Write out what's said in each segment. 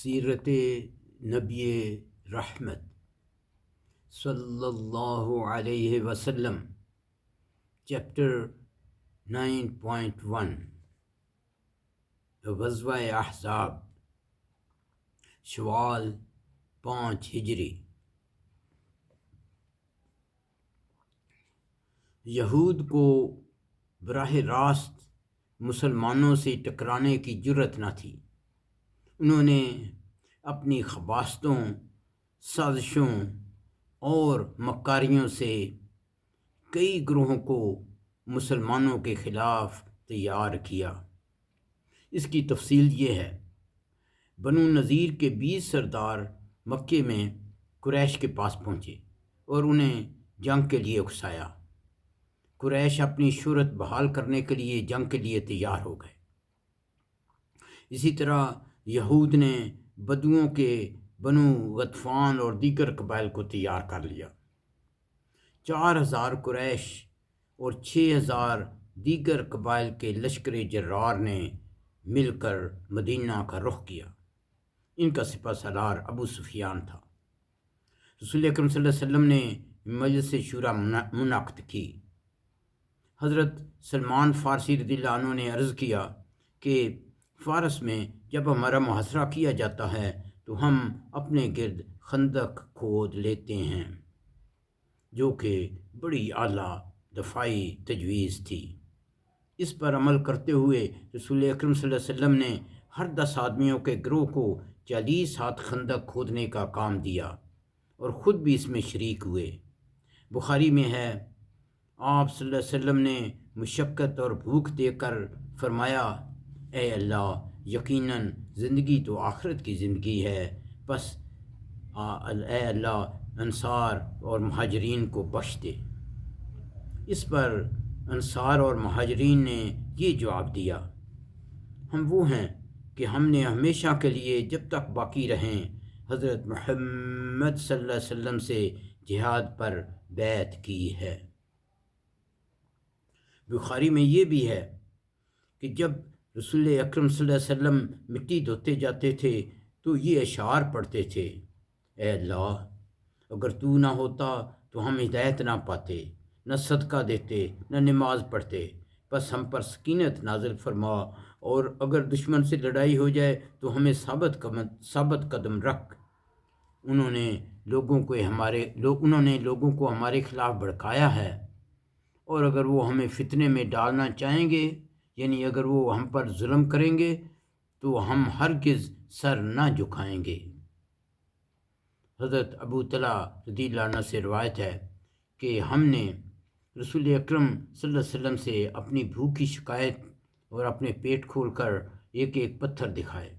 سیرت نبی رحمت صلی اللہ علیہ وسلم چیپٹر 9.1 غزوہ احزاب شوال 5 ہجری۔ یہود کو براہ راست مسلمانوں سے ٹکرانے کی جرأت نہ تھی۔ انہوں نے اپنی خباستوں، سازشوں اور مکاریوں سے کئی گروہوں کو مسلمانوں کے خلاف تیار کیا۔ اس کی تفصیل یہ ہے: بنو نذیر کے 20 سردار مکے میں قریش کے پاس پہنچے اور انہیں جنگ کے لیے اکسایا۔ قریش اپنی شہرت بحال کرنے کے لیے جنگ کے لیے تیار ہو گئے۔ اسی طرح یہود نے بدوؤں کے بنو غطفان اور دیگر قبائل کو تیار کر لیا۔ 4000 قریش اور 6000 دیگر قبائل کے لشکر جرار نے مل کر مدینہ کا رخ کیا۔ ان کا سپہ سالار ابو سفیان تھا۔ رسول اکرم صلی اللہ علیہ وسلم نے مجلس شورا منعقد کی۔ حضرت سلمان فارسی رضی اللہ عنہ نے عرض کیا کہ فارس میں جب ہمارا محاصرہ کیا جاتا ہے تو ہم اپنے گرد خندق کھود لیتے ہیں، جو کہ بڑی اعلیٰ دفاعی تجویز تھی۔ اس پر عمل کرتے ہوئے رسول اکرم صلی اللہ علیہ وسلم نے ہر 10 آدمیوں کے گروہ کو 40 ہاتھ خندق کھودنے کا کام دیا اور خود بھی اس میں شریک ہوئے۔ بخاری میں ہے، آپ صلی اللہ علیہ وسلم نے مشقت اور بھوک دے کر فرمایا: اے اللہ، یقیناً زندگی تو آخرت کی زندگی ہے، بس اے اللہ انصار اور مہاجرین کو بخش دے۔ اس پر انصار اور مہاجرین نے یہ جواب دیا: ہم وہ ہیں کہ ہم نے ہمیشہ کے لیے جب تک باقی رہیں حضرت محمد صلی اللہ علیہ وسلم سے جہاد پر بیعت کی ہے۔ بخاری میں یہ بھی ہے کہ جب رسول اکرم صلی اللہ علیہ وسلم مٹی دھوتے جاتے تھے تو یہ اشعار پڑھتے تھے: اے اللہ، اگر تو نہ ہوتا تو ہم ہدایت نہ پاتے، نہ صدقہ دیتے، نہ نماز پڑھتے، بس ہم پر سکینت نازل فرما، اور اگر دشمن سے لڑائی ہو جائے تو ہمیں ثابت قدم رکھ۔ انہوں نے لوگوں کو ہمارے خلاف بھڑکایا ہے، اور اگر وہ ہمیں فتنے میں ڈالنا چاہیں گے، یعنی اگر وہ ہم پر ظلم کریں گے تو ہم ہرگز سر نہ جھکائیں گے۔ حضرت ابو طلحہ رضی اللہ عنہ سے روایت ہے کہ ہم نے رسول اکرم صلی اللہ علیہ وسلم سے اپنی بھوک کی شکایت اور اپنے پیٹ کھول کر ایک ایک پتھر دکھائے،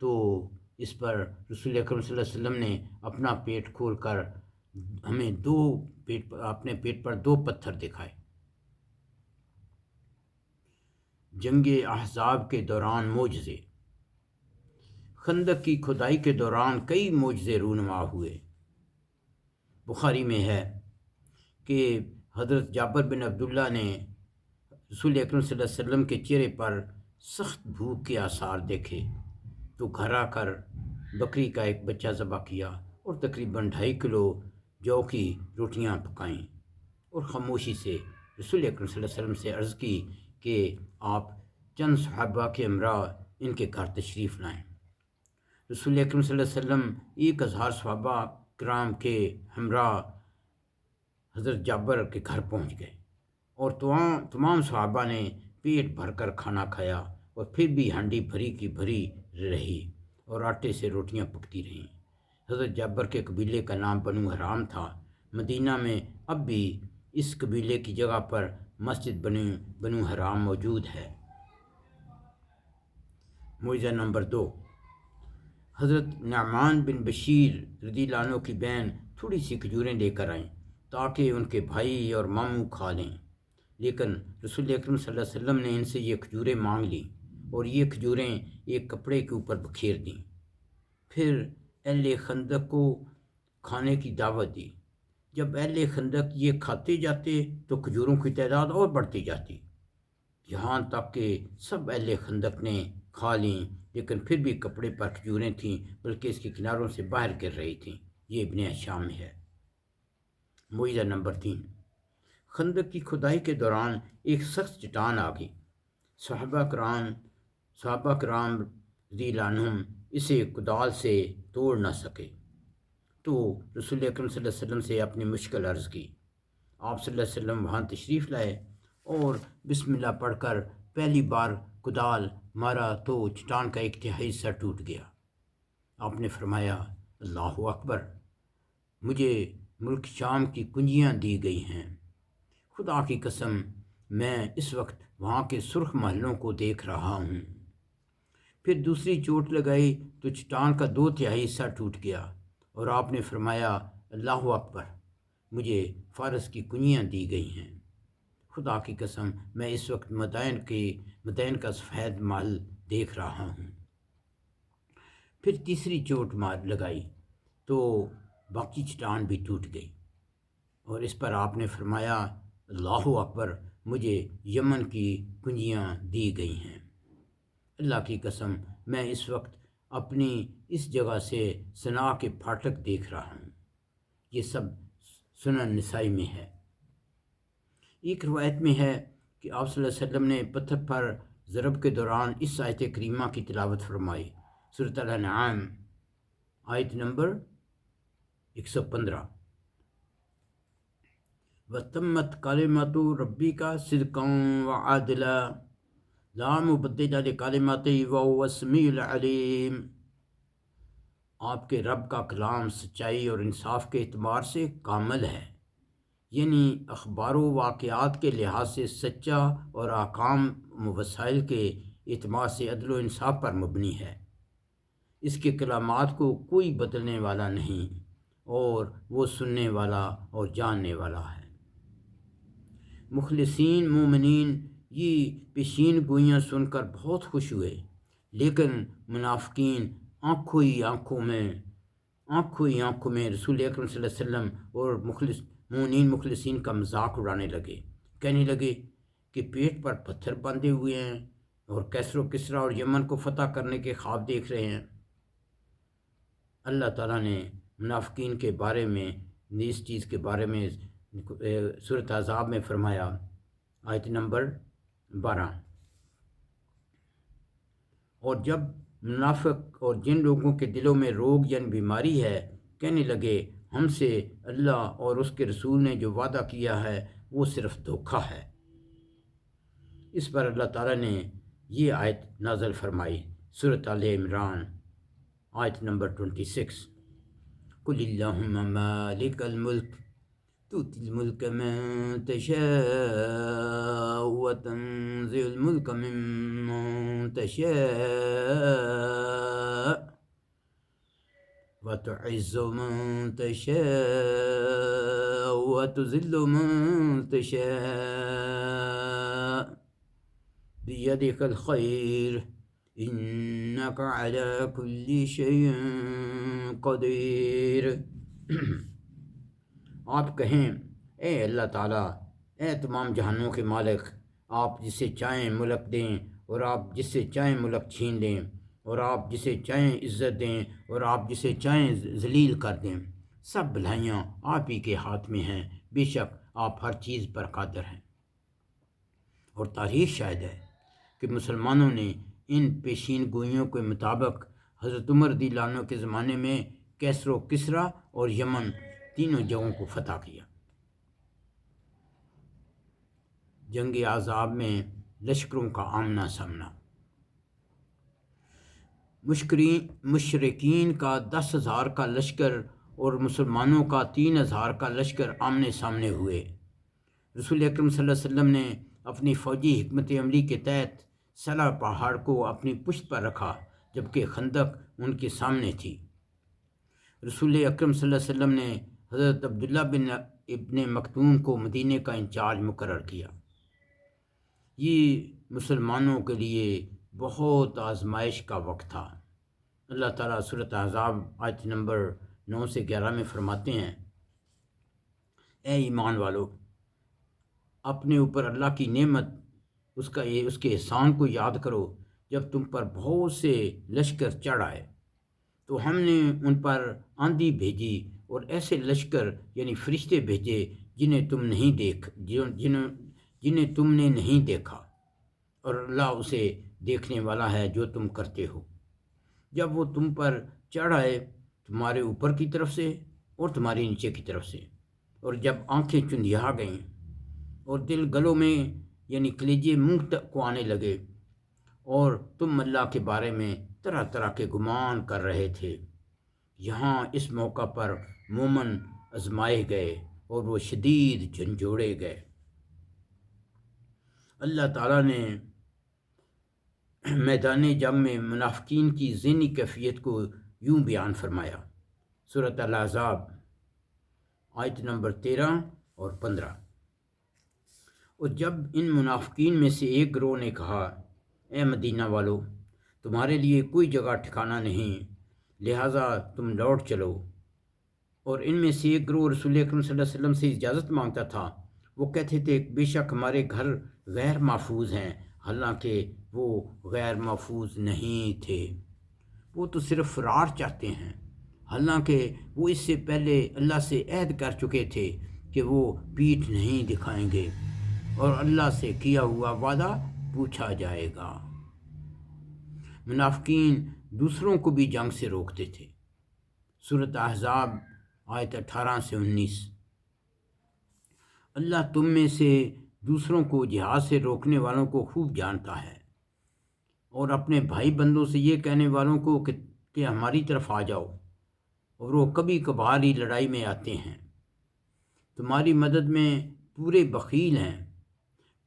تو اس پر رسول اکرم صلی اللہ علیہ وسلم نے اپنا پیٹ کھول کر ہمیں اپنے پیٹ پر 2 پتھر دکھائے۔ جنگ احزاب کے دوران معجزے۔ خندق کی کھدائی کے دوران کئی معجزے رونما ہوئے۔ بخاری میں ہے کہ حضرت جابر بن عبداللہ نے رسول اکرم صلی اللہ علیہ وسلم کے چہرے پر سخت بھوک کے آثار دیکھے تو گھر آ کر بکری کا ایک بچہ ذبح کیا اور تقریباً 2.5 کلو جو کی روٹیاں پکائیں، اور خاموشی سے رسول اکرم صلی اللہ علیہ وسلم سے عرض کی کہ آپ چند صحابہ کے ہمراہ ان کے گھر تشریف لائیں۔ رسول اکرم صلی اللہ علیہ وسلم 1000 صحابہ کرام کے ہمراہ حضرت جابر کے گھر پہنچ گئے، اور تمام صحابہ نے پیٹ بھر کر کھانا کھایا، اور پھر بھی ہانڈی بھری کی بھری رہی اور آٹے سے روٹیاں پکتی رہیں۔ حضرت جابر کے قبیلے کا نام بنو حرام تھا۔ مدینہ میں اب بھی اس قبیلے کی جگہ پر مسجد بنو حرام موجود ہے۔ معجزہ نمبر 2۔ حضرت نعمان بن بشیر رضی اللہ عنہ کی بہن تھوڑی سی کھجوریں لے کر آئیں تاکہ ان کے بھائی اور ماموں کھا لیں، لیکن رسول اکرم صلی اللہ علیہ وسلم نے ان سے یہ کھجوریں مانگ لیں اور یہ کھجوریں ایک کپڑے کے اوپر بکھیر دیں۔ پھر اہل خندق کو کھانے کی دعوت دی۔ جب اہل خندق یہ کھاتے جاتے تو کھجوروں کی تعداد اور بڑھتی جاتی، یہاں تک کہ سب اہل خندق نے کھا لیں لیکن پھر بھی کپڑے پر کھجوریں تھیں، بلکہ اس کے کناروں سے باہر گر رہی تھیں۔ یہ ابن ہشام میں ہے۔ معجزہ نمبر 3، خندق کی کھدائی کے دوران ایک سخت چٹان آ گئی۔ صحابہ کرام رضی اللہ عنہم اسے کدال سے توڑ نہ سکے تو رسول اکرم صلی اللہ علیہ وسلم سے اپنی مشکل عرض کی۔ آپ صلی اللہ علیہ وسلم وہاں تشریف لائے اور بسم اللہ پڑھ کر پہلی بار کدال مارا تو چٹان کا ایک تہائی حصہ ٹوٹ گیا۔ آپ نے فرمایا، اللہ اکبر، مجھے ملک شام کی کنجیاں دی گئی ہیں۔ خدا کی قسم، میں اس وقت وہاں کے سرخ محلوں کو دیکھ رہا ہوں۔ پھر دوسری چوٹ لگائی تو چٹان کا 2/3 حصہ ٹوٹ گیا اور آپ نے فرمایا، اللہ اکبر، مجھے فارس کی کنجیاں دی گئی ہیں۔ خدا کی قسم، میں اس وقت مدائن کا سفید محل دیکھ رہا ہوں۔ پھر تیسری چوٹ لگائی تو باقی چٹان بھی ٹوٹ گئی اور اس پر آپ نے فرمایا، اللہ اکبر، مجھے یمن کی کنجیاں دی گئی ہیں۔ اللہ کی قسم، میں اس وقت اپنی اس جگہ سے صنعاء کے پھاٹک دیکھ رہا ہوں۔ یہ سب سنن نسائی میں ہے۔ ایک روایت میں ہے کہ آپ صلی اللہ علیہ وسلم نے پتھر پر ضرب کے دوران اس آیت کریمہ کی تلاوت فرمائی، سورۃ الانعام، آیت نمبر 115، وَتَمَّتْ کَلِمَتُ رَبِّکَ صِدْقًا وَعَدْلًا لا مبدل لکلماتہ وہو السمیع العلیم۔ آپ کے رب کا کلام سچائی اور انصاف کے اعتبار سے کامل ہے، یعنی اخبار و واقعات کے لحاظ سے سچا اور احکام و وسائل کے اعتبار سے عدل و انصاف پر مبنی ہے۔ اس کے کلامات کو کوئی بدلنے والا نہیں اور وہ سننے والا اور جاننے والا ہے۔ مخلصین مومنین یہ پیشین گوئیاں سن کر بہت خوش ہوئے، لیکن منافقین آنکھوں ہی آنکھوں میں رسول اکرم صلی اللہ علیہ وسلم اور مومنین مخلصین کا مذاق اڑانے لگے، کہنے لگے کہ پیٹ پر پتھر باندھے ہوئے ہیں اور کیسر و کسریٰ اور یمن کو فتح کرنے کے خواب دیکھ رہے ہیں۔ اللہ تعالیٰ نے منافقین کے بارے میں اس چیز کے بارے میں سورۃ احزاب میں فرمایا، آیت نمبر 12، اور جب منافق اور جن لوگوں کے دلوں میں روگ یعنی بیماری ہے کہنے لگے ہم سے اللہ اور اس کے رسول نے جو وعدہ کیا ہے وہ صرف دھوکہ ہے، اس پر اللہ تعالیٰ نے یہ آیت نازل فرمائی، سورۃ آل عمران، آیت نمبر 26، قل اللہم مالک الملک تؤتی الملک من تشاء وتنزع الملک ممن تشاء وتعز من تشاء وتذل من تشاء بیدک الخیر انک علی کل شیء قدیر۔ آپ کہیں، اے اللہ تعالیٰ، اے تمام جہانوں کے مالک، آپ جسے چاہیں ملک دیں اور آپ جس سے چاہیں ملک چھین لیں، اور آپ جسے چاہیں عزت دیں اور آپ جسے چاہیں ذلیل کر دیں، سب بھلائیاں آپ ہی کے ہاتھ میں ہیں، بے شک آپ ہر چیز پر قادر ہیں۔ اور تاریخ شاہد ہے کہ مسلمانوں نے ان پیشین گوئیوں کے مطابق حضرت عمر رضی اللہ عنہ کے زمانے میں کیسر و کسریٰ اور یمن تینوں جگہوں کو فتح کیا۔ جنگ احزاب میں لشکروں کا آمنا سامنا، مشرکین کا 10,000 کا لشکر اور مسلمانوں کا 3,000 کا لشکر آمنے سامنے ہوئے۔ رسول اکرم صلی اللہ علیہ وسلم نے اپنی فوجی حکمت عملی کے تحت سلا پہاڑ کو اپنی پشت پر رکھا، جبکہ خندق ان کے سامنے تھی۔ رسول اکرم صلی اللہ علیہ وسلم نے حضرت عبداللہ بن ابن مکتوم کو مدینے کا انچارج مقرر کیا۔ یہ مسلمانوں کے لیے بہت آزمائش کا وقت تھا۔ اللہ تعالیٰ سورۃ احزاب آیت نمبر 9 سے 11 میں فرماتے ہیں، اے ایمان والو، اپنے اوپر اللہ کی نعمت اس کے احسان کو یاد کرو جب تم پر بہت سے لشکر چڑھ آئے تو ہم نے ان پر آندھی بھیجی اور ایسے لشکر یعنی فرشتے بھیجے جنہیں تم نے نہیں دیکھا، اور اللہ اسے دیکھنے والا ہے جو تم کرتے ہو۔ جب وہ تم پر چڑھ آئے تمہارے اوپر کی طرف سے اور تمہارے نیچے کی طرف سے، اور جب آنکھیں چندھیا گئیں اور دل گلوں میں یعنی کلیجے منہ تک کو آنے لگے، اور تم اللہ کے بارے میں طرح طرح کے گمان کر رہے تھے، یہاں اس موقع پر مومن آزمائے گئے اور وہ شدید جھنجھوڑے گئے۔ اللہ تعالیٰ نے میدان جنگ میں منافقین کی ذہنی کیفیت کو یوں بیان فرمایا، سورۃ الاحزاب آیت نمبر 13 اور 15۔ اور جب ان منافقین میں سے ایک گروہ نے کہا، اے مدینہ والو، تمہارے لیے کوئی جگہ ٹھکانہ نہیں، لہٰذا تم لوٹ چلو، اور ان میں سے ایک گروہ رسول اکرم صلی اللہ علیہ وسلم سے اجازت مانگتا تھا، وہ کہتے تھے بے شک ہمارے گھر غیر محفوظ ہیں، حالانکہ وہ غیر محفوظ نہیں تھے، وہ تو صرف فرار چاہتے ہیں، حالانکہ وہ اس سے پہلے اللہ سے عہد کر چکے تھے کہ وہ پیٹھ نہیں دکھائیں گے اور اللہ سے کیا ہوا وعدہ پوچھا جائے گا۔ منافقین دوسروں کو بھی جنگ سے روکتے تھے، سورۃ احزاب آیت 18 سے 19۔ اللہ تم میں سے دوسروں کو جہاد سے روکنے والوں کو خوب جانتا ہے، اور اپنے بھائی بندوں سے یہ کہنے والوں کو کہ ہماری طرف آ جاؤ، اور وہ کبھی کبھار ہی لڑائی میں آتے ہیں، تمہاری مدد میں پورے بخیل ہیں،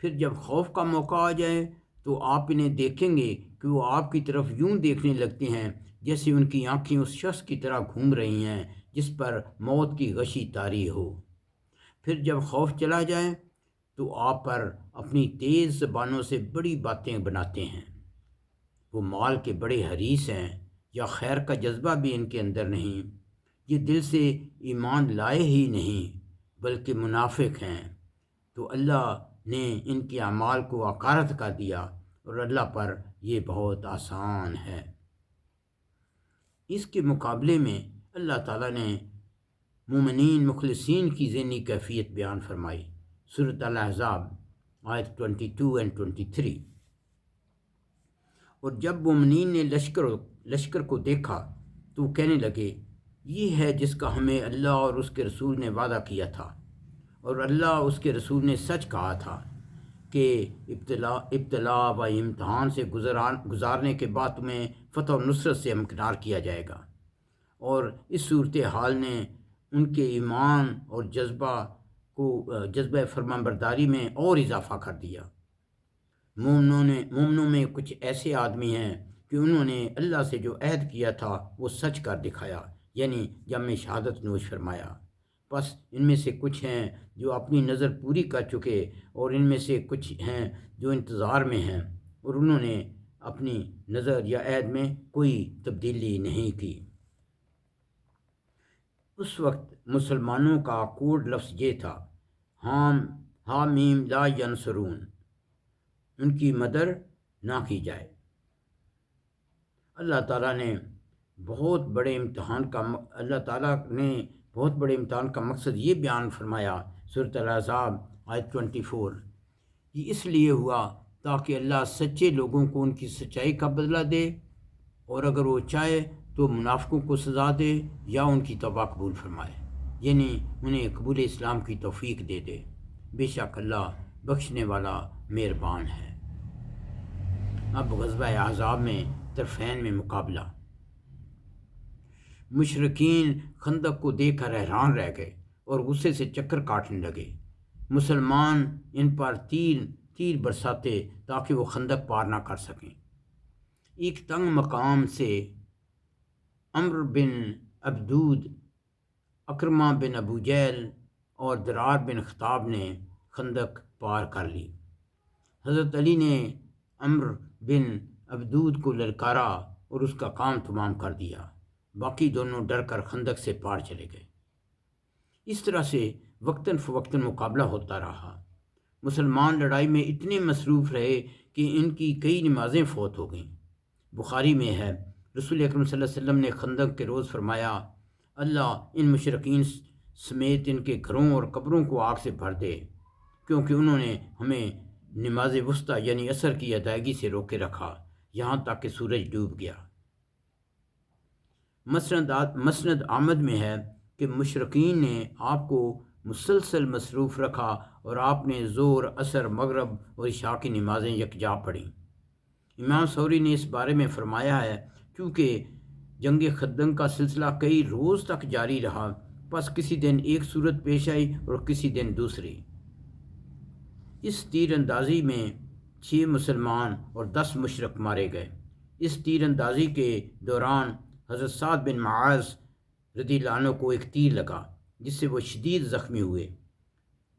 پھر جب خوف کا موقع آ جائے تو آپ انہیں دیکھیں گے کہ وہ آپ کی طرف یوں دیکھنے لگتے ہیں جیسے ان کی آنکھیں اس شخص کی طرح گھوم رہی ہیں جس پر موت کی غشی طاری ہو۔ پھر جب خوف چلا جائے تو آپ پر اپنی تیز زبانوں سے بڑی باتیں بناتے ہیں، وہ مال کے بڑے حریص ہیں، یا خیر کا جذبہ بھی ان کے اندر نہیں، یہ دل سے ایمان لائے ہی نہیں بلکہ منافق ہیں، تو اللہ نے ان کے اعمال کو حقارت کر دیا، اور اللہ پر یہ بہت آسان ہے۔ اس کے مقابلے میں اللہ تعالیٰ نے مومنین مخلصین کی ذہنی کیفیت بیان فرمائی، سورۃ الاحزاب آیت 22 اور 23۔ اور جب مومنین نے لشکر کو دیکھا تو وہ کہنے لگے، یہ ہے جس کا ہمیں اللہ اور اس کے رسول نے وعدہ کیا تھا، اور اللہ اس کے رسول نے سچ کہا تھا کہ ابتلا و امتحان سے گزارنے کے بعد تمہیں فتح و نصرت سے امکنار کیا جائے گا۔ اور اس صورتحال نے ان کے ایمان اور جذبہ فرمانبرداری میں اور اضافہ کر دیا۔ مومنوں میں کچھ ایسے آدمی ہیں کہ انہوں نے اللہ سے جو عہد کیا تھا وہ سچ کر دکھایا، یعنی جم شہادت نوش فرمایا۔ بس ان میں سے کچھ ہیں جو اپنی نظر پوری کر چکے، اور ان میں سے کچھ ہیں جو انتظار میں ہیں، اور انہوں نے اپنی نظر یا عہد میں کوئی تبدیلی نہیں کی۔ اس وقت مسلمانوں کا کوڈ لفظ یہ تھا، حامیم لا ینصرون، ان کی مدد نہ کی جائے۔ اللہ تعالیٰ نے بہت بڑے امتحان کا مقصد یہ بیان فرمایا، سورۃ الاحزاب آیت 24، یہ اس لیے ہوا تاکہ اللہ سچے لوگوں کو ان کی سچائی کا بدلہ دے، اور اگر وہ چاہے تو منافقوں کو سزا دے یا ان کی توبہ قبول فرمائے، یعنی انہیں قبول اسلام کی توفیق دے دے، بے شک اللہ بخشنے والا مہربان ہے۔ اب غزوہ احزاب میں طرفین میں مقابلہ۔ مشرکین خندق کو دیکھ کر حیران رہ گئے اور غصے سے چکر کاٹنے لگے۔ مسلمان ان پر تیر برساتے تاکہ وہ خندق پار نہ کر سکیں۔ ایک تنگ مقام سے عمرو بن عبدود، اکرمہ بن ابو جہل اور درار بن خطاب نے خندق پار کر لی۔ حضرت علی نے عمرو بن عبدود کو للکارا اور اس کا کام تمام کر دیا، باقی دونوں ڈر کر خندق سے پار چلے گئے۔ اس طرح سے وقتاً فوقتاً مقابلہ ہوتا رہا۔ مسلمان لڑائی میں اتنے مصروف رہے کہ ان کی کئی نمازیں فوت ہو گئیں۔ بخاری میں ہے، رسول اکرم صلی اللہ علیہ وسلم نے خندق کے روز فرمایا، اللہ ان مشرکین سمیت ان کے گھروں اور قبروں کو آگ سے بھر دے، کیونکہ انہوں نے ہمیں نماز وسطیٰ یعنی عصر کی ادائیگی سے روکے رکھا یہاں تک کہ سورج ڈوب گیا۔ مسند احمد میں ہے کہ مشرکین نے آپ کو مسلسل مصروف رکھا اور آپ نے ظہر، عصر، مغرب اور عشاء کی نمازیں یکجا پڑھیں۔ امام ثوری نے اس بارے میں فرمایا ہے، کیونکہ جنگ خندق کا سلسلہ کئی روز تک جاری رہا، پس کسی دن ایک صورت پیش آئی اور کسی دن دوسری۔ اس تیر اندازی میں 6 مسلمان اور 10 مشرک مارے گئے۔ اس تیر اندازی کے دوران حضرت سعد بن معاذ رضی اللہ عنہ کو ایک تیر لگا جس سے وہ شدید زخمی ہوئے۔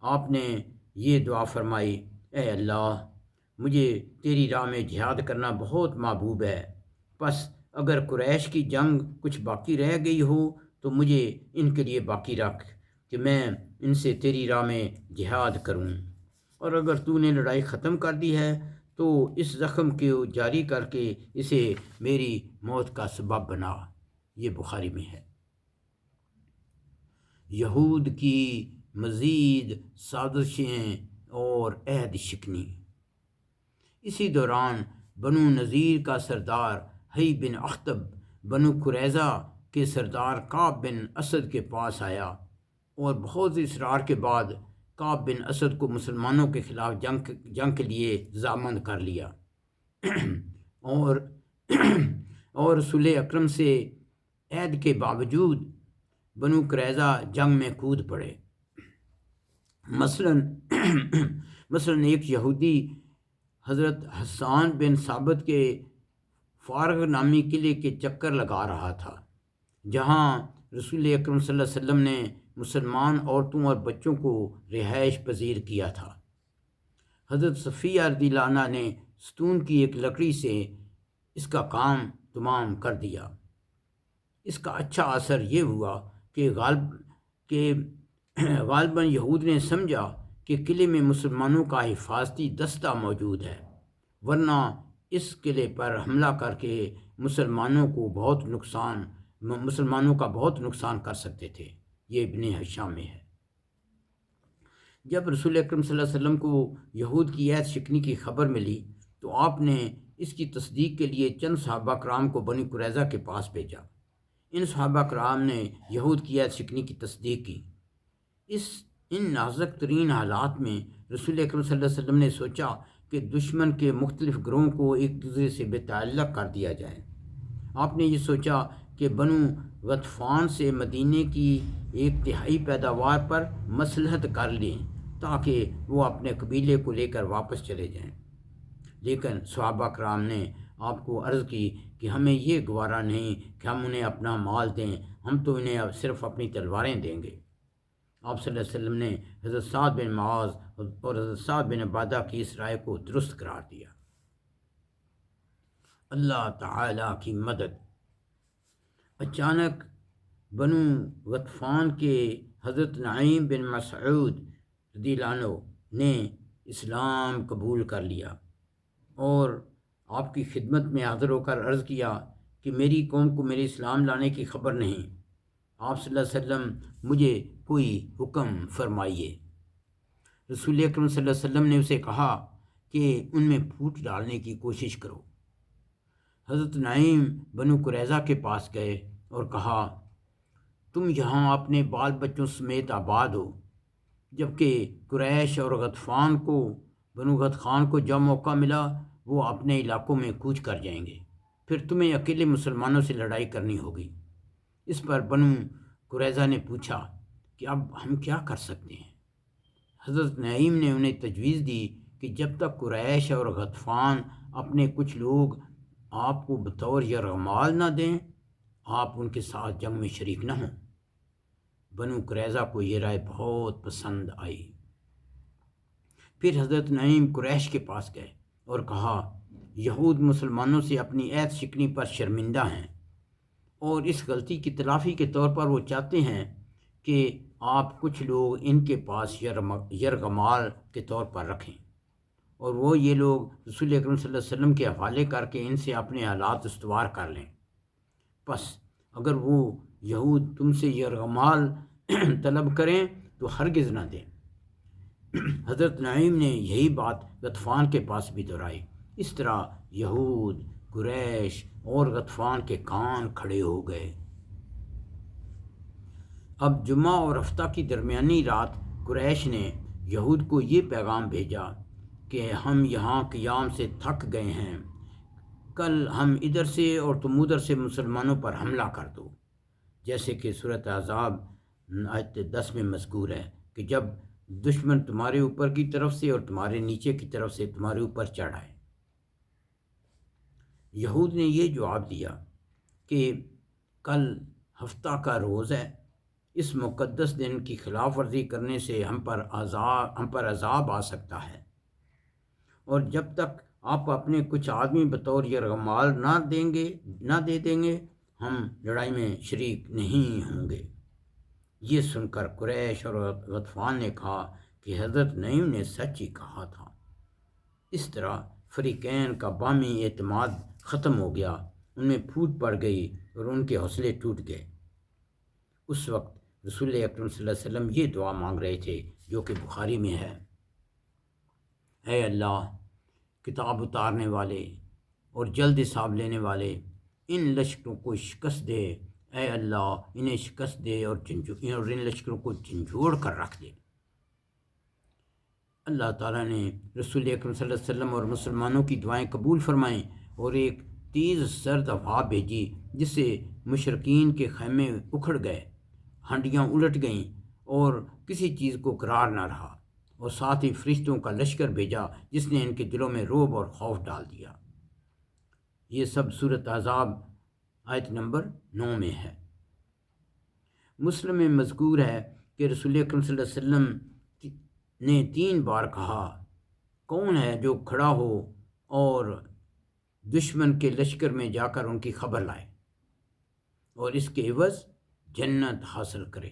آپ نے یہ دعا فرمائی، اے اللہ، مجھے تیری راہ میں جہاد کرنا بہت محبوب ہے، پس اگر قریش کی جنگ کچھ باقی رہ گئی ہو تو مجھے ان کے لیے باقی رکھ کہ میں ان سے تیری راہ میں جہاد کروں، اور اگر تو نے لڑائی ختم کر دی ہے تو اس زخم کو جاری کر کے اسے میری موت کا سبب بنا۔ یہ بخاری میں ہے۔ یہود کی مزید سازشیں اور عہد شکنی۔ اسی دوران بنو نذیر کا سردار حی بن اخطب بنو قریظہ کے سردار کعب بن اسد کے پاس آیا اور بہت اصرار کے بعد کعب بن اسد کو مسلمانوں کے خلاف جنگ کے لیے ضامن کر لیا اور رسول اکرم سے عہد کے باوجود بنو قریظہ جنگ میں کود پڑے۔ مثلاً ایک یہودی حضرت حسان بن ثابت کے فارغ نامی قلعے کے چکر لگا رہا تھا، جہاں رسول اکرم صلی اللہ علیہ وسلم نے مسلمان عورتوں اور بچوں کو رہائش پذیر کیا تھا۔ حضرت صفیہ رضی اللہ عنہ نے ستون کی ایک لکڑی سے اس کا کام تمام کر دیا۔ اس کا اچھا اثر یہ ہوا کہ غالباً یہود نے سمجھا کہ قلعے میں مسلمانوں کا حفاظتی دستہ موجود ہے، ورنہ اس قلعے پر حملہ کر کے مسلمانوں کا بہت نقصان کر سکتے تھے۔ یہ ابن ہشام میں ہے۔ جب رسول اکرم صلی اللہ علیہ وسلم کو یہود کی عہد شکنی کی خبر ملی تو آپ نے اس کی تصدیق کے لیے چند صحابہ کرام کو بنی قریظہ کے پاس بھیجا۔ ان صحابہ کرام نے یہود کی عہد شکنی کی تصدیق کی۔ ان نازک ترین حالات میں رسول اکرم صلی اللہ علیہ وسلم نے سوچا کہ دشمن کے مختلف گروہوں کو ایک دوسرے سے بے تعلق کر دیا جائے۔ آپ نے یہ سوچا کہ بنو غطفان سے مدینے کی 1/3 پیداوار پر مصلحت کر لیں تاکہ وہ اپنے قبیلے کو لے کر واپس چلے جائیں، لیکن صحابہ کرام نے آپ کو عرض کی کہ ہمیں یہ گوارا نہیں کہ ہم انہیں اپنا مال دیں، ہم تو انہیں اب صرف اپنی تلواریں دیں گے۔ آپ صلی اللہ علیہ وسلم نے حضرت سعد بن معاذ اور حضرت سعد بن عبادہ کی اس رائے کو درست قرار دیا۔ اللہ تعالیٰ کی مدد۔ اچانک بنو غطفان کے حضرت نعیم بن مسعود رضی اللہ عنہ نے اسلام قبول کر لیا اور آپ کی خدمت میں حاضر ہو کر عرض کیا کہ میری قوم کو میرے اسلام لانے کی خبر نہیں، آپ صلی اللہ علیہ وسلم مجھے کوئی حکم فرمائیے۔ رسول اکرم صلی اللہ علیہ وسلم نے اسے کہا کہ ان میں پھوٹ ڈالنے کی کوشش کرو۔ حضرت نعیم بنو قریظہ کے پاس گئے اور کہا، تم یہاں اپنے بال بچوں سمیت آباد ہو، جبکہ قریش اور بنو غطفان کو جب موقع ملا وہ اپنے علاقوں میں کوچ کر جائیں گے، پھر تمہیں اکیلے مسلمانوں سے لڑائی کرنی ہوگی۔ اس پر بنو قریظہ نے پوچھا کہ اب ہم کیا کر سکتے ہیں؟ حضرت نعیم نے انہیں تجویز دی کہ جب تک قریش اور غطفان اپنے کچھ لوگ آپ کو بطور یرغمال نہ دیں، آپ ان کے ساتھ جنگ میں شریک نہ ہوں۔ بنو قریظہ کو یہ رائے بہت پسند آئی۔ پھر حضرت نعیم قریش کے پاس گئے اور کہا، یہود مسلمانوں سے اپنی عہد شکنی پر شرمندہ ہیں، اور اس غلطی کی تلافی کے طور پر وہ چاہتے ہیں کہ آپ کچھ لوگ ان کے پاس یرغمال کے طور پر رکھیں، اور وہ یہ لوگ رسول اکرم صلی اللہ علیہ وسلم کے حوالے کر کے ان سے اپنے حالات استوار کر لیں۔ پس اگر وہ یہود تم سے یرغمال طلب کریں تو ہرگز نہ دیں۔ حضرت نعیم نے یہی بات غطفان کے پاس بھی دہرائی۔ اس طرح یہود، قریش اور غطفان کے کان کھڑے ہو گئے۔ اب جمعہ اور ہفتہ کی درمیانی رات قریش نے یہود کو یہ پیغام بھیجا کہ ہم یہاں قیام سے تھک گئے ہیں، کل ہم ادھر سے اور تم ادھر سے مسلمانوں پر حملہ کر دو، جیسے کہ سورۃ احزاب آیت 10 میں مذکور ہے کہ جب دشمن تمہارے اوپر کی طرف سے اور تمہارے نیچے کی طرف سے تمہارے اوپر چڑھ آئے۔ یہود نے یہ جواب دیا کہ کل ہفتہ کا روز ہے، اس مقدس دن کی خلاف ورزی کرنے سے ہم پر عذاب آ سکتا ہے، اور جب تک آپ اپنے کچھ آدمی بطور یرغمال نہ دے دیں گے ہم لڑائی میں شریک نہیں ہوں گے۔ یہ سن کر قریش اور غطفان نے کہا کہ حضرت نعیم نے سچ ہی کہا تھا۔ اس طرح فریقین کا باہمی اعتماد ختم ہو گیا، ان میں پھوٹ پڑ گئی اور ان کے حوصلے ٹوٹ گئے۔ اس وقت رسول اکرم صلی اللہ علیہ وسلم یہ دعا مانگ رہے تھے جو کہ بخاری میں ہے: اے اللہ، کتاب اتارنے والے اور جلد حساب لینے والے، ان لشکروں کو شکست دے۔ اے اللہ، انہیں شکست دے اور ان لشکروں کو جھنجھوڑ کر رکھ دے۔ اللہ تعالیٰ نے رسول اکرم صلی اللہ علیہ وسلم اور مسلمانوں کی دعائیں قبول فرمائیں اور ایک تیز سرد ہوا بھیجی جس سے مشرکین کے خیمے اکھڑ گئے، ہنڈیاں الٹ گئیں اور کسی چیز کو قرار نہ رہا، اور ساتھ ہی فرشتوں کا لشکر بھیجا جس نے ان کے دلوں میں رعب اور خوف ڈال دیا۔ یہ سب سورۃ احزاب آیت نمبر 9 میں ہے۔ مسلم میں مذکور ہے کہ رسول اکرم صلی اللہ علیہ وسلم نے 3 بار کہا: کون ہے جو کھڑا ہو اور دشمن کے لشکر میں جا کر ان کی خبر لائے اور اس کے عوض جنت حاصل کرے؟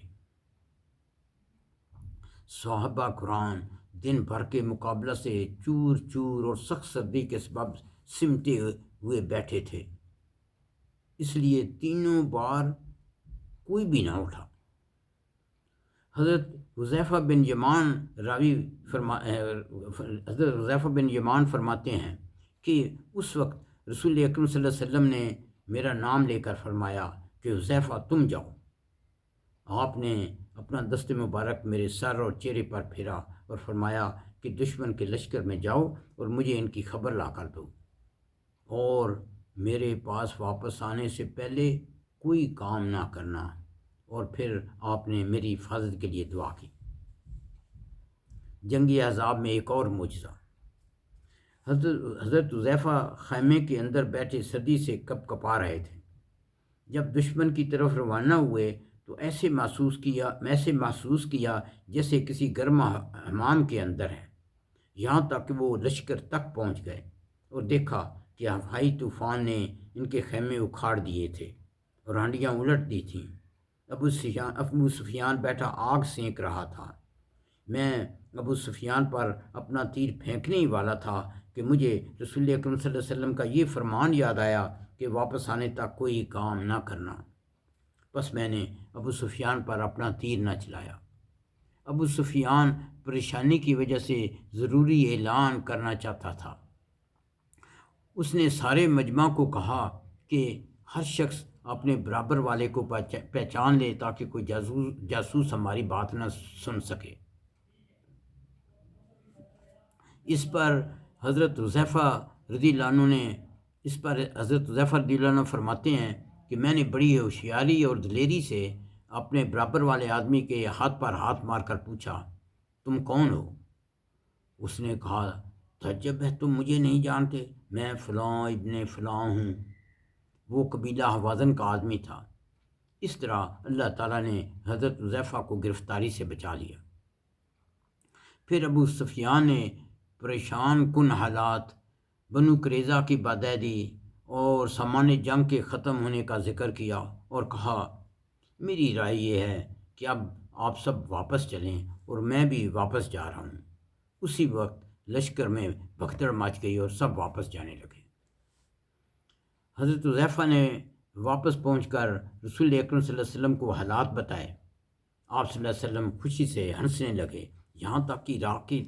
صحابہ قرآن دن بھر کے مقابلہ سے چور چور اور سخت سردی کے سبب سمٹے ہوئے بیٹھے تھے، اس لیے 3 بار کوئی بھی نہ اٹھا۔ حضرت حذیفہ بن یمان فرماتے ہیں کہ اس وقت رسول اکرم صلی اللہ علیہ وسلم نے میرا نام لے کر فرمایا کہ حذیفہ تم جاؤ۔ آپ نے اپنا دست مبارک میرے سر اور چہرے پر پھیرا اور فرمایا کہ دشمن کے لشکر میں جاؤ اور مجھے ان کی خبر لا کر دو، اور میرے پاس واپس آنے سے پہلے کوئی کام نہ کرنا۔ اور پھر آپ نے میری حفاظت کے لیے دعا کی۔ جنگی احزاب میں ایک اور معجزہ۔ حضرت حذیفہ خیمے کے اندر بیٹھے سردی سے کپ کپا رہے تھے۔ جب دشمن کی طرف روانہ ہوئے تو ایسے محسوس کیا جیسے کسی گرما حمام کے اندر ہے، یہاں تک کہ وہ لشکر تک پہنچ گئے اور دیکھا کہ ہوائی طوفان نے ان کے خیمے اکھاڑ دیے تھے اور ہانڈیاں الٹ دی تھیں۔ ابو سفیان بیٹھا آگ سینک رہا تھا۔ میں ابو سفیان پر اپنا تیر پھینکنے ہی والا تھا کہ مجھے رسول اکرم صلی اللہ علیہ وسلم کا یہ فرمان یاد آیا کہ واپس آنے تک کوئی کام نہ کرنا۔ بس میں نے ابو سفیان پر اپنا تیر نہ چلایا۔ ابو سفیان پریشانی کی وجہ سے ضروری اعلان کرنا چاہتا تھا۔ اس نے سارے مجمع کو کہا کہ ہر شخص اپنے برابر والے کو پہچان لے تاکہ کوئی جاسوس ہماری بات نہ سن سکے۔ اس پر حضرت حذیفہ رضی اللہ عنہ فرماتے ہیں کہ میں نے بڑی ہوشیاری اور دلیری سے اپنے برابر والے آدمی کے ہاتھ پر ہاتھ مار کر پوچھا: تم کون ہو؟ اس نے کہا: تعجب ہے، تم مجھے نہیں جانتے، میں فلاں ابن فلاں ہوں۔ وہ قبیلہ حوازن کا آدمی تھا۔ اس طرح اللہ تعالیٰ نے حضرت حذیفہ کو گرفتاری سے بچا لیا۔ پھر ابو سفیان نے پریشان کن حالات، بنو قریظہ کی بدعہدی اور سامان جنگ کے ختم ہونے کا ذکر کیا اور کہا: میری رائے یہ ہے کہ اب آپ سب واپس چلیں اور میں بھی واپس جا رہا ہوں۔ اسی وقت لشکر میں بھگدڑ مچ گئی اور سب واپس جانے لگے۔ حضرت حذیفہ نے واپس پہنچ کر رسول اکرم صلی اللہ علیہ وسلم کو حالات بتائے۔ آپ صلی اللہ علیہ وسلم خوشی سے ہنسنے لگے، یہاں تک کہ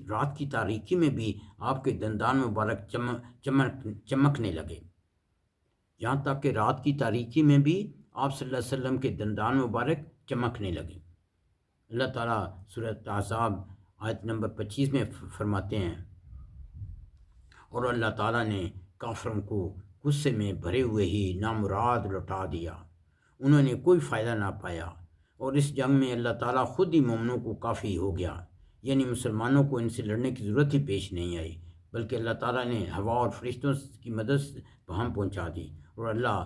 رات کی تاریکی میں بھی آپ کے دندان مبارک چمکنے لگے۔ یہاں تک کہ رات کی تاریکی میں بھی آپ صلی اللہ علیہ وسلم کے دندان مبارک چمکنے لگے۔ اللہ تعالیٰ سورۃ احزاب آیت نمبر 25 میں فرماتے ہیں، اور اللہ تعالیٰ نے کافروں کو غصے میں بھرے ہوئے ہی نامراد لوٹا دیا، انہوں نے کوئی فائدہ نہ پایا، اور اس جنگ میں اللہ تعالیٰ خود ہی مومنوں کو کافی ہو گیا، یعنی مسلمانوں کو ان سے لڑنے کی ضرورت ہی پیش نہیں آئی، بلکہ اللہ تعالیٰ نے ہوا اور فرشتوں کی مدد سے وہاں پہنچا دی، اور اللہ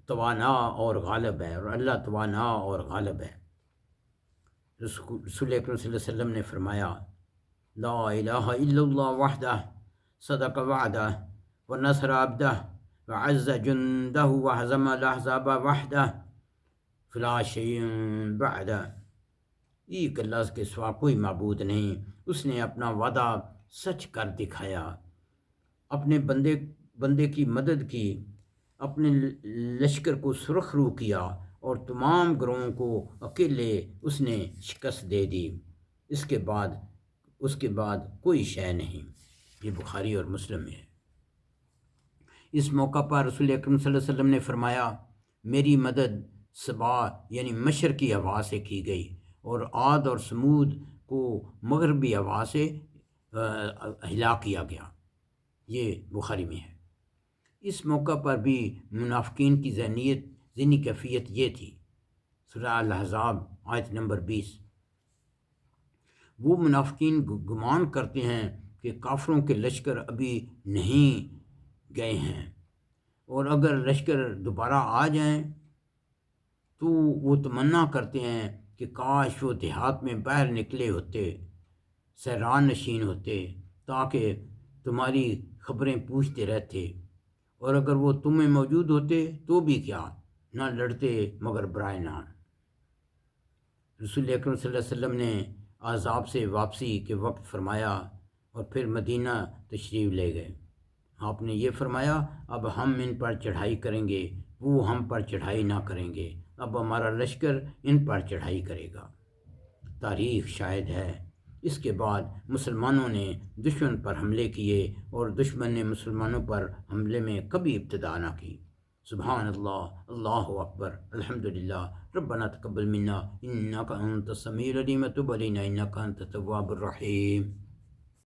توانا اور غالب ہے، اور اللہ توانا اور غالب ہے۔ رسول اکرم صلی اللہ علیہ وسلم نے فرمایا، لا الہ الا اللہ وحدہ صدق وعدہ ونصر عبدہ وعز جندہ وہزم الاحزاب وحدہ فلا شیء بعدہ۔ ایک اللہ کے سوا کوئی معبود نہیں، اس نے اپنا وعدہ سچ کر دکھایا، اپنے بندے کی مدد کی، اپنے لشکر کو سرخ رو کیا، اور تمام گروہوں کو اکیلے اس نے شکست دے دی، اس کے بعد کوئی شے نہیں۔ یہ بخاری اور مسلم میں ہے۔ اس موقع پر رسول اکرم صلی اللہ علیہ وسلم نے فرمایا، میری مدد صبا یعنی مشرقی ہوا سے کی گئی، اور عاد اور سمود کو مغربی ہوا سے ہلاک کیا گیا۔ یہ بخاری میں ہے۔ اس موقع پر بھی منافقین کی ذہنی کیفیت یہ تھی۔ سورہ الاحزاب آیت نمبر 20۔ وہ منافقین گمان کرتے ہیں کہ کافروں کے لشکر ابھی نہیں گئے ہیں، اور اگر لشکر دوبارہ آ جائیں تو وہ تمنا کرتے ہیں کہ کاش وہ دیہات میں باہر نکلے ہوتے، سیران نشین ہوتے، تاکہ تمہاری خبریں پوچھتے رہتے، اور اگر وہ تم میں موجود ہوتے تو بھی کیا، نہ لڑتے مگر برائے نام۔ رسول اکرم صلی اللہ علیہ وسلم نے احزاب سے واپسی کے وقت فرمایا، اور پھر مدینہ تشریف لے گئے۔ آپ نے یہ فرمایا، اب ہم ان پر چڑھائی کریں گے، وہ ہم پر چڑھائی نہ کریں گے، اب ہمارا لشکر ان پر چڑھائی کرے گا۔ تاریخ شاہد ہے، اس کے بعد مسلمانوں نے دشمن پر حملے کیے، اور دشمن نے مسلمانوں پر حملے میں کبھی ابتدا نہ کی۔ سبحان اللہ، اللہ اکبر، الحمدللہ، ربنا تقبل منا انک انت السمیع العلیم وتب علینا انک انت التواب الرحیم۔